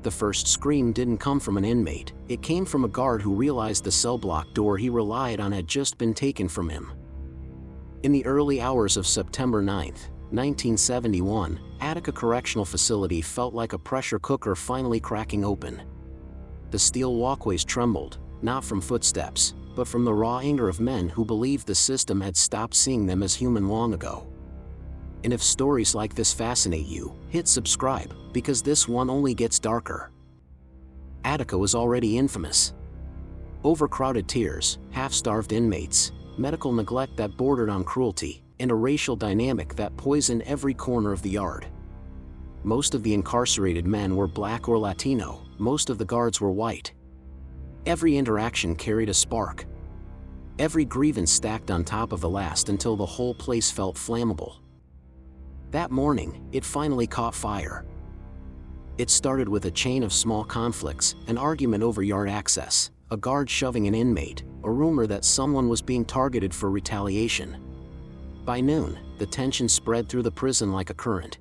The first scream didn't come from an inmate, it came from a guard who realized the cell block door he relied on had just been taken from him. In the early hours of September 9, 1971, Attica Correctional Facility felt like a pressure cooker finally cracking open. The steel walkways trembled, not from footsteps, but from the raw anger of men who believed the system had stopped seeing them as human long ago. And if stories like this fascinate you, hit subscribe, because this one only gets darker. Attica was already infamous. Overcrowded tiers, half-starved inmates, medical neglect that bordered on cruelty, and a racial dynamic that poisoned every corner of the yard. Most of the incarcerated men were black or Latino, most of the guards were white. Every interaction carried a spark. Every grievance stacked on top of the last until the whole place felt flammable. That morning, it finally caught fire. It started with a chain of small conflicts, an argument over yard access, a guard shoving an inmate, a rumor that someone was being targeted for retaliation. By noon, the tension spread through the prison like a current.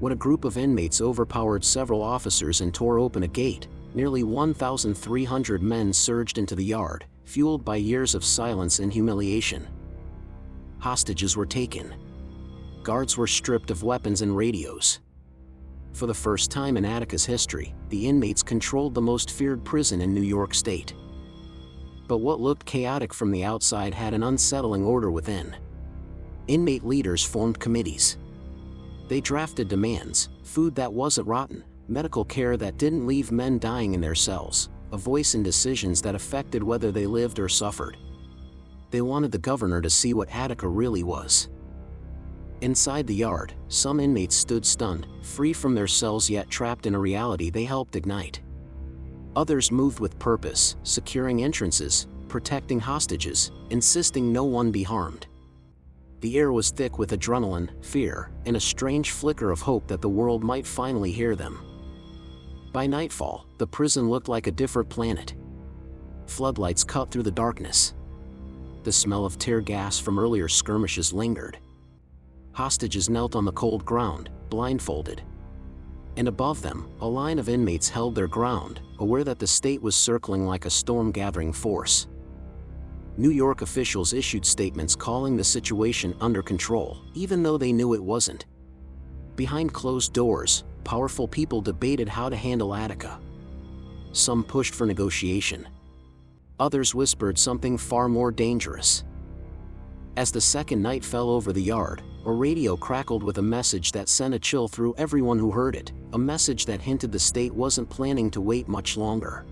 When a group of inmates overpowered several officers and tore open a gate, nearly 1,300 men surged into the yard, fueled by years of silence and humiliation. Hostages were taken. Guards were stripped of weapons and radios. For the first time in Attica's history, the inmates controlled the most feared prison in New York State. But what looked chaotic from the outside had an unsettling order within. Inmate leaders formed committees. They drafted demands: food that wasn't rotten, medical care that didn't leave men dying in their cells, a voice in decisions that affected whether they lived or suffered. They wanted the governor to see what Attica really was. Inside the yard, some inmates stood stunned, free from their cells yet trapped in a reality they helped ignite. Others moved with purpose, securing entrances, protecting hostages, insisting no one be harmed. The air was thick with adrenaline, fear, and a strange flicker of hope that the world might finally hear them. By nightfall, the prison looked like a different planet. Floodlights cut through the darkness. The smell of tear gas from earlier skirmishes lingered. Hostages knelt on the cold ground, blindfolded. And above them, a line of inmates held their ground, aware that the state was circling like a storm-gathering force. New York officials issued statements calling the situation under control, even though they knew it wasn't. Behind closed doors, powerful people debated how to handle Attica. Some pushed for negotiation. Others whispered something far more dangerous. As the second night fell over the yard, a radio crackled with a message that sent a chill through everyone who heard it, a message that hinted the state wasn't planning to wait much longer.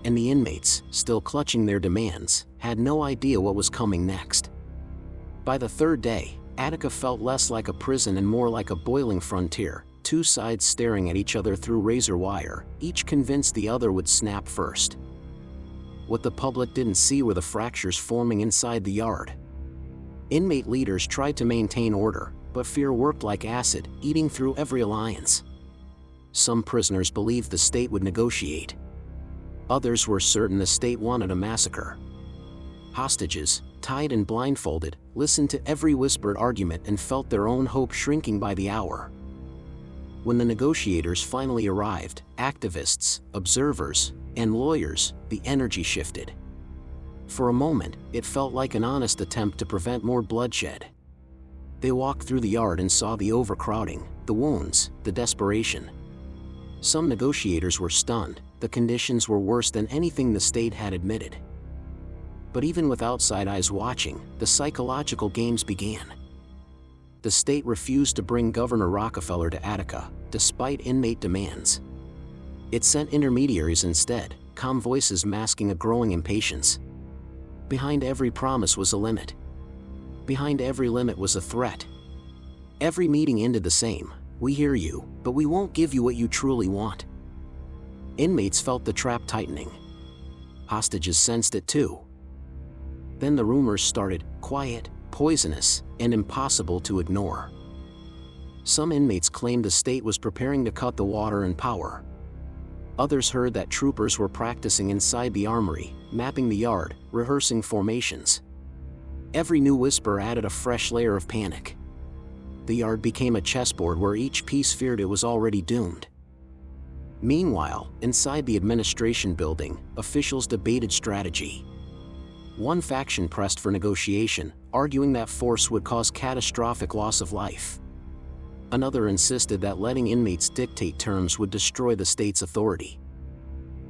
And the inmates, still clutching their demands, had no idea what was coming next. By the third day, Attica felt less like a prison and more like a boiling frontier, two sides staring at each other through razor wire, each convinced the other would snap first. What the public didn't see were the fractures forming inside the yard. Inmate leaders tried to maintain order, but fear worked like acid, eating through every alliance. Some prisoners believed the state would negotiate. Others were certain the state wanted a massacre. Hostages, tied and blindfolded, listened to every whispered argument and felt their own hope shrinking by the hour. When the negotiators finally arrived, activists, observers, and lawyers, the energy shifted. For a moment, it felt like an honest attempt to prevent more bloodshed. They walked through the yard and saw the overcrowding, the wounds, the desperation. Some negotiators were stunned. The conditions were worse than anything the state had admitted. But even with outside eyes watching, the psychological games began. The state refused to bring Governor Rockefeller to Attica, despite inmate demands. It sent intermediaries instead, calm voices masking a growing impatience. Behind every promise was a limit. Behind every limit was a threat. Every meeting ended the same: "We hear you, but we won't give you what you truly want." Inmates felt the trap tightening. Hostages sensed it too. Then the rumors started, quiet, poisonous, and impossible to ignore. Some inmates claimed the state was preparing to cut the water and power. Others heard that troopers were practicing inside the armory, mapping the yard, rehearsing formations. Every new whisper added a fresh layer of panic. The yard became a chessboard where each piece feared it was already doomed. Meanwhile, inside the administration building, officials debated strategy. One faction pressed for negotiation, arguing that force would cause catastrophic loss of life. Another insisted that letting inmates dictate terms would destroy the state's authority.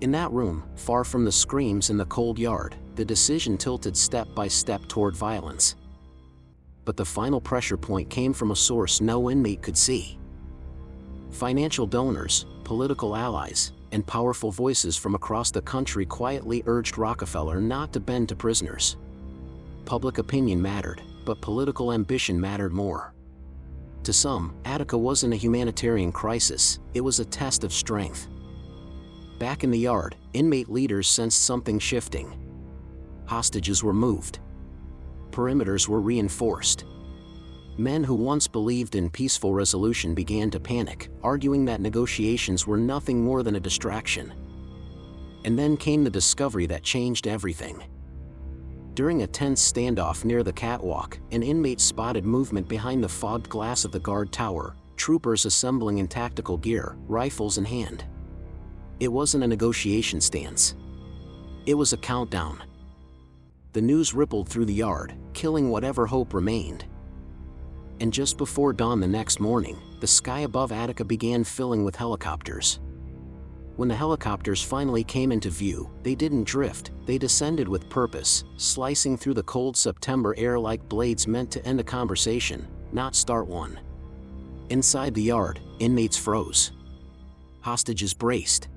In that room, far from the screams in the cold yard, the decision tilted step by step toward violence. But the final pressure point came from a source no inmate could see. Financial donors, political allies, and powerful voices from across the country quietly urged Rockefeller not to bend to prisoners. Public opinion mattered, but political ambition mattered more. To some, Attica wasn't a humanitarian crisis, it was a test of strength. Back in the yard, inmate leaders sensed something shifting. Hostages were moved. Perimeters were reinforced. Men who once believed in peaceful resolution began to panic, arguing that negotiations were nothing more than a distraction. And then came the discovery that changed everything. During a tense standoff near the catwalk, an inmate spotted movement behind the fogged glass of the guard tower, troopers assembling in tactical gear, rifles in hand. It wasn't a negotiation stance. It was a countdown. The news rippled through the yard, killing whatever hope remained. And just before dawn the next morning, the sky above Attica began filling with helicopters. When the helicopters finally came into view, they didn't drift, they descended with purpose, slicing through the cold September air like blades meant to end a conversation, not start one. Inside the yard, inmates froze. Hostages braced.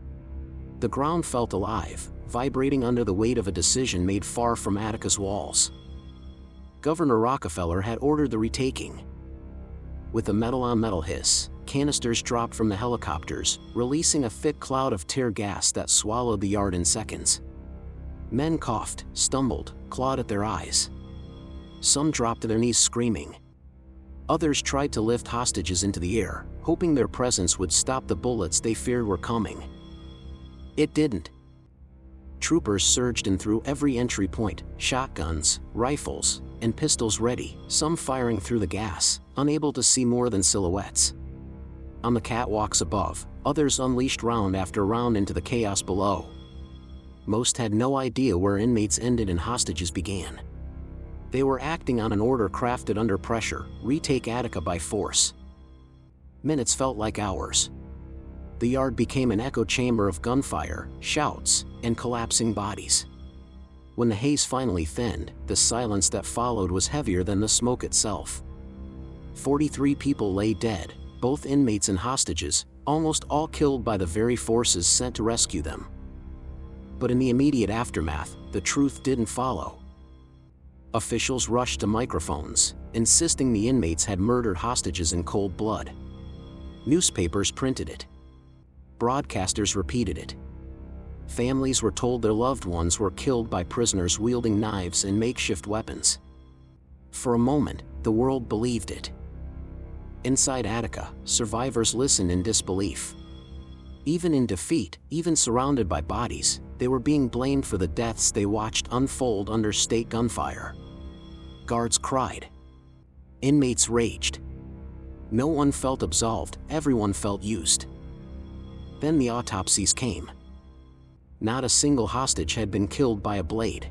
The ground felt alive, vibrating under the weight of a decision made far from Attica's walls. Governor Rockefeller had ordered the retaking. With a metal-on-metal hiss, canisters dropped from the helicopters, releasing a thick cloud of tear gas that swallowed the yard in seconds. Men coughed, stumbled, clawed at their eyes. Some dropped to their knees screaming. Others tried to lift hostages into the air, hoping their presence would stop the bullets they feared were coming. It didn't. Troopers surged in through every entry point, shotguns, rifles, and pistols ready, some firing through the gas, unable to see more than silhouettes. On the catwalks above, others unleashed round after round into the chaos below. Most had no idea where inmates ended and hostages began. They were acting on an order crafted under pressure: retake Attica by force. Minutes felt like hours. The yard became an echo chamber of gunfire, shouts, and collapsing bodies. When the haze finally thinned, the silence that followed was heavier than the smoke itself. 43 people lay dead, both inmates and hostages, almost all killed by the very forces sent to rescue them. But in the immediate aftermath, the truth didn't follow. Officials rushed to microphones, insisting the inmates had murdered hostages in cold blood. Newspapers printed it. Broadcasters repeated it. Families were told their loved ones were killed by prisoners wielding knives and makeshift weapons. For a moment, the world believed it. Inside Attica, survivors listened in disbelief. Even in defeat, even surrounded by bodies, they were being blamed for the deaths they watched unfold under state gunfire. Guards cried. Inmates raged. No one felt absolved, everyone felt used. Then the autopsies came. Not a single hostage had been killed by a blade.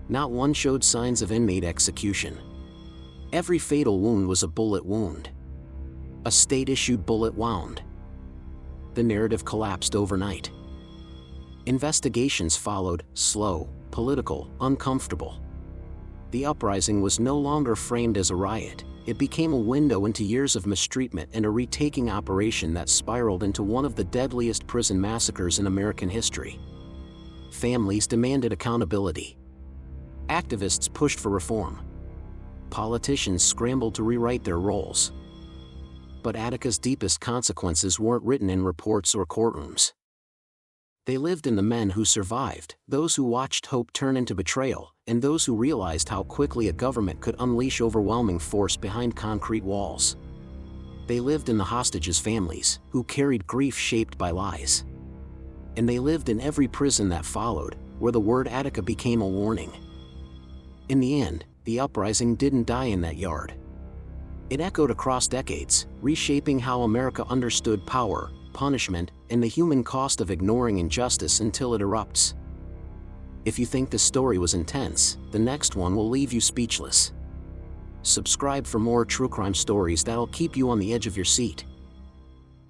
Not one showed signs of inmate execution. Every fatal wound was a bullet wound. A state-issued bullet wound. The narrative collapsed overnight. Investigations followed, slow, political, uncomfortable. The uprising was no longer framed as a riot. It became a window into years of mistreatment and a retaking operation that spiraled into one of the deadliest prison massacres in American history. Families demanded accountability. Activists pushed for reform. Politicians scrambled to rewrite their roles. But Attica's deepest consequences weren't written in reports or courtrooms. They lived in the men who survived, those who watched hope turn into betrayal, and those who realized how quickly a government could unleash overwhelming force behind concrete walls. They lived in the hostages' families, who carried grief shaped by lies. And they lived in every prison that followed, where the word Attica became a warning. In the end, the uprising didn't die in that yard. It echoed across decades, reshaping how America understood power, punishment, and the human cost of ignoring injustice until it erupts. If you think this story was intense, the next one will leave you speechless. Subscribe for more true crime stories that'll keep you on the edge of your seat.